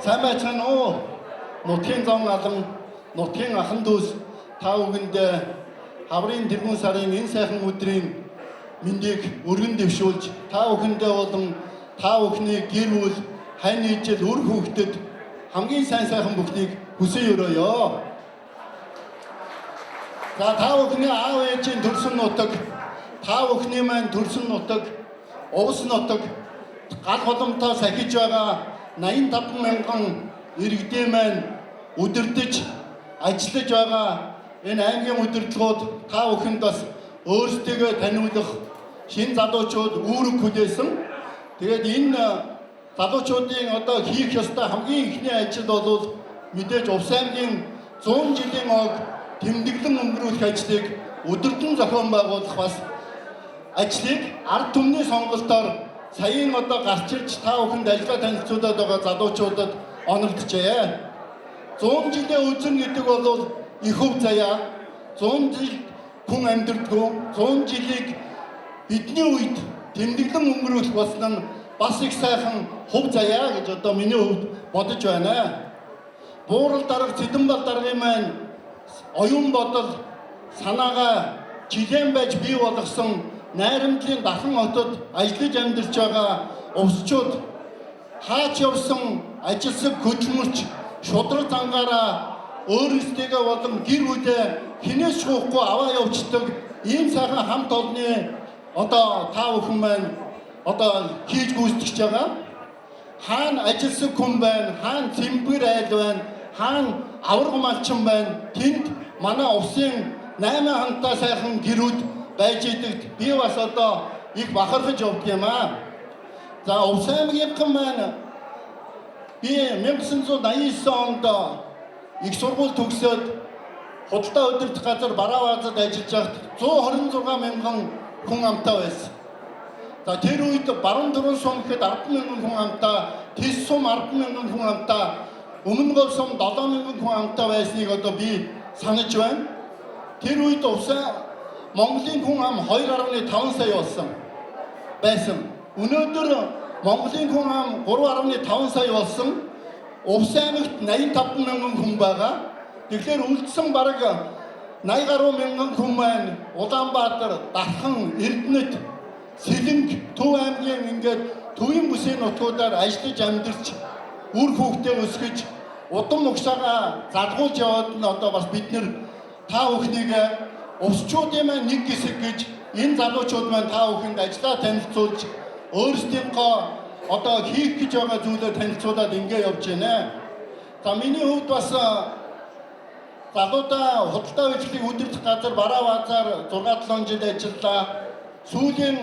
Сайн байцгаана уу? Нутгийн зам алан, нутгийн ахан дүүс та бүхэндээ хаврын тэргүүн сарын энэ сайхан өдрийн мэндийг өргөн дэвшүүлж, та бүхэндээ болон та бүхний гэр бүл, хань нийжил, үр хүүхдэд хамгийн сайн сайхан бүхнийг хүсье өрөөё. За та бүхний аав ээжийн төрсөн нутаг, та бүхний маань төрсөн нутаг, увс нутаг, гал боломтой сахиж байгаа 85 мянган иргэдийн маань удирдах, ажиллаж байгаа энэ аймгийн удирдлагууд та бүхэнд бас өөрсдийгөө таниулах шинэ залуучууд үүрэг хүлээсэн. Тэгээд энэ залуучуудын одоо хийх ёстой хамгийн ихний ажил бол мэдээж Увс аймгийн 100 жилийн ог тэмдэглэн өнгөрүүлэх ажлыг өдөржин зохион байгуулах бас ажлыг ард түмний сонголтоор саяын одоо гарч ирж та бүхэнд ажиллаа танилцуулаад байгаа залуучуудад оногджээ. 100 жилийн үзэн гэдэг бол их хөв заяа. 100 жил хүн амьдэрдгүү, 100 жилийг бидний үед тэмдэглэн өнгөрүүлэх болсон нь бас их сайхан хөв заяа гэж одоо миний хувьд бодож байна. Буурал дарга Цэдэнбал даргын маань оюун бодол санаагаа жилийн байж бий болгосон найрамдлын Дахан хотод ажиллаж амьдарч байгаа увсчууд хаач явсан ажилсаг хөдөлмөрч шудраг зангаараа өөрсдийгөө болон гэр бүлээ хинээс шуухгүй аваа явцдаг ийм сайхан хамт олонны одоо та бүхэн маань одоо хийж гүйцэтгэж байгаа. Хаана ажилсаг хүн байна, хаана цэмбэр айл байна, хаана авраг малчин байна. Тэнд манай увсын 8 хантай сайхан гэрүүд байж идэгт би бас одоо их бахархаж явдаг юм аа. За Увс аймгийнхан маань би 1989 онд их сургууль төгсөөд худалдаа удирдах газар Бараавазад ажиллаж байхад 126 мянган хүн амтай байсан. За тэр үед баруун дөрвөн сум гэхэд 10 мянган хүн амтай, Тэс сум 10 мянган хүн амтай, Өмнө гов сум 7 мянган хүн амтай байсныг одоо би санаж байна. Тэр үед Увс Монголын хүн ам 2.5 сая байсан. Өнөөдөр Монголын хүн ам 3.5 сая болсон. Увс аймагт 85 мянган хүн байгаа. Тэгэхээр үлдсэн бараг 80 гаруй мянган хүн маань Улаанбаатар, Дархан, Эрдэнэт, Сэлэнг, Төв аймгийн ингээд төвийн бүсийн нутгуудаар ажиллаж амьдарч үр хүүхдээ өсгөж удам угсаага залгуулж яваад нь одоо бас бид нэр та бүхнийг увсчуудын маань нэг хэсэг гэж энэ залуучууд маань та бүхэнд ажиллаа танилцуулж өөрсдийнхөө одоо хийх гэж байгаа зүйлээ танилцуулаад ингэ явж байна. За миний хувьд бас залуудаа худалдаа үйлчлэгийг удирдах газар Бараавазаар 6-7 жил ажиллаа. Сүүлийн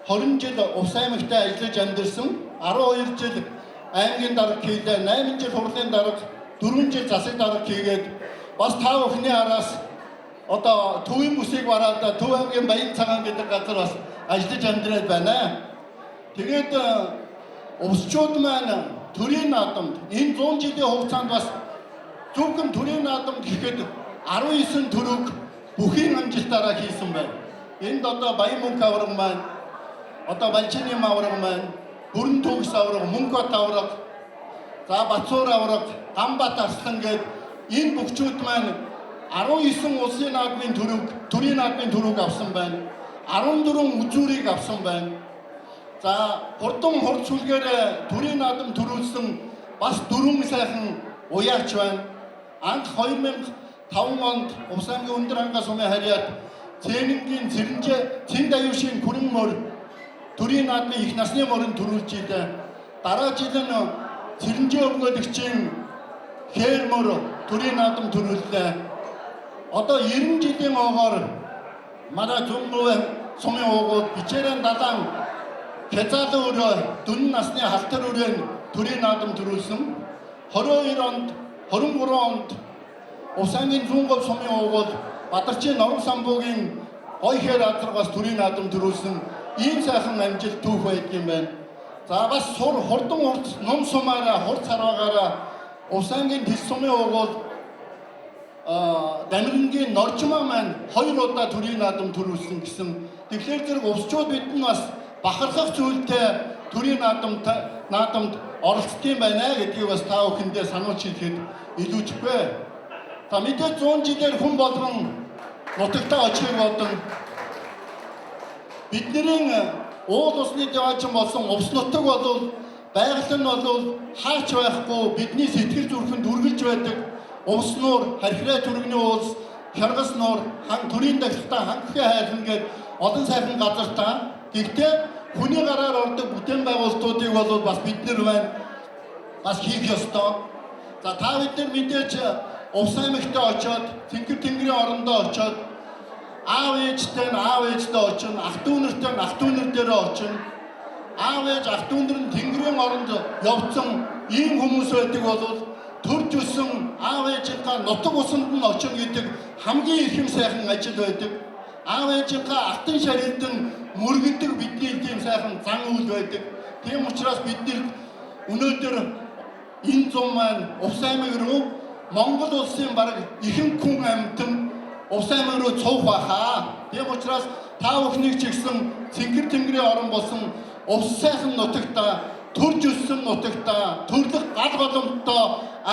20 жил Увс аймагтаа ажиллаж амьдарсан. 12 жил аймгийн дарга хийлээ, 8 жил хурлын дарга, 4 жил засаг дарга хийгээд бас та бүхний араас одоо төвийн бүсийг бараад Төв аймгийн Баян цагаан гэдэг газар бас ажиллаж амьдраад байна. Тэгээд увсчууд маань төрийн наадамд энэ 100 жилийн хугацаанд бас зөвхөн төрийн наадамд гэхэд 19 төрөг бүхийн амжилтаараа хийсэн байна. Энд одоо Баян мөнх авраг маань, одоо Балчины авраг маань, Бүрэн төгс авраг, Мөнгөт авраг, за Бацуур авраг, Гамбат арслан гээд энэ бүхчүүд маань 19 улсын наадмын төрөг, төрийн наадмын төрөг авсан байна. 14 үзүүрийг авсан байна. За хурдан хурд сүлгээр төрийн наадам төрүүлсэн бас 4 сайхан уяач байна. Анх 2005 онд Увс аймгийн Өндөр хангаа сумын харьяат Цэнэнгийн Цэнд аюушийн Күрэн мөр төрийн наадмын их насны мөрөнд төрүүлж ийлээ. Дараа жил нь Цэрэнжээ өвгөөлөгчийн Хээр мөр төрийн наадам төрүүллээ. Одоо 90 жилийн огоор манай Зүмбүвэ сумын уугууд Бичээрэн далайн Хязаалын өрөө Дүн насны халтар өрөөнд төрийн наадам төрүүлсэн. 22 онд 23 онд Увс аймгийн Зүүнгов сумын уугууд Бадарчин Норон самбуугийн Гойхээр газар бас төрийн наадам төрүүлсэн. Ийм сайхан амжилт түүх байдаг юм байна. За бас хурдан урт ном сумаараа хурц харваагаараа Увс аймгийн Тэс сумын уугууд Дамирнгийн Норжмаа маань 2 төрийн наадам төрүүлсэн гэсэн. Тэгэхээр зэрэг увсчууд бид нь бас бахархах зүйлтэй төрийн наадамд оролцдгийм байна гэдгийг бас та бүхэндээ сануулж хэлэхэд илүүжгүй. За мэдээж 100 жилээр хүн болгон нутагтаа очихыг бодон бидний уул усны дэваачин болсон увс нутаг болвол байгаль нь болвол хаач байхгүй бидний сэтгэл зүрхэнд үргэлж байдаг увс нуур, хархираа түргэний уулс, хяргас нуур, төрийн дахилтаа хангахын хайрхан гээд олон сайхан газартаа гэхдээ хүний гараар ордог бүтээн байгуулалтуудыг бол бас бид нар байна. Бас хийх ёстой. За та бид нар мэдээж Увс аймагт очоод тэнгэрийн орондоо очоод аав ээжтэй очино, ах дүүнэртэй ах дүүнэрдээ очино. Аав ээж ах дүүнэр нь тэнгэрийн оронд явцсан ийм хүмүүс байдаг бол төрж өссөн аав ээжийнхээ нутаг усанд нь очино гэдэг хамгийн ихэм сайхан ажил байдаг. Аав ээжийнхээ алтан шарилд нь мөргөдөг бидний тийм сайхан зан үйл байдаг. Тийм учраас бид өнөөдөр энэ зам маань Увс аймаг руу Монгол улсын бараг ихэнх хүн амьтан Увс аймаг руу цуг бахаа. Тийм учраас та бүхнийг ч гэсэн тэнгэрийн орон болсон Увс сайхан нутагтаа төрж өссөн нутагтаа төрлөх гал боломжтой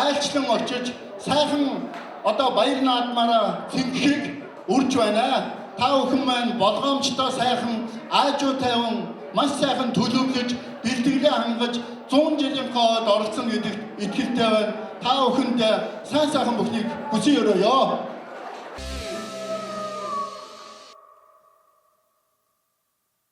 айлчлан очиж сайхан одоо баяр наадмаараа тэнгэрийг үрж байна. Та бүхэн маань болгоомжтой сайхан аажуу тайван маш сайхан төлөвлөж бэлтгэлээ хангаж 100 жилийн хойд оролцсон гэдэгт итгэлтэй байна. Та бүхэнд сайн сайхан бүхнийг хүсэн өрөөё.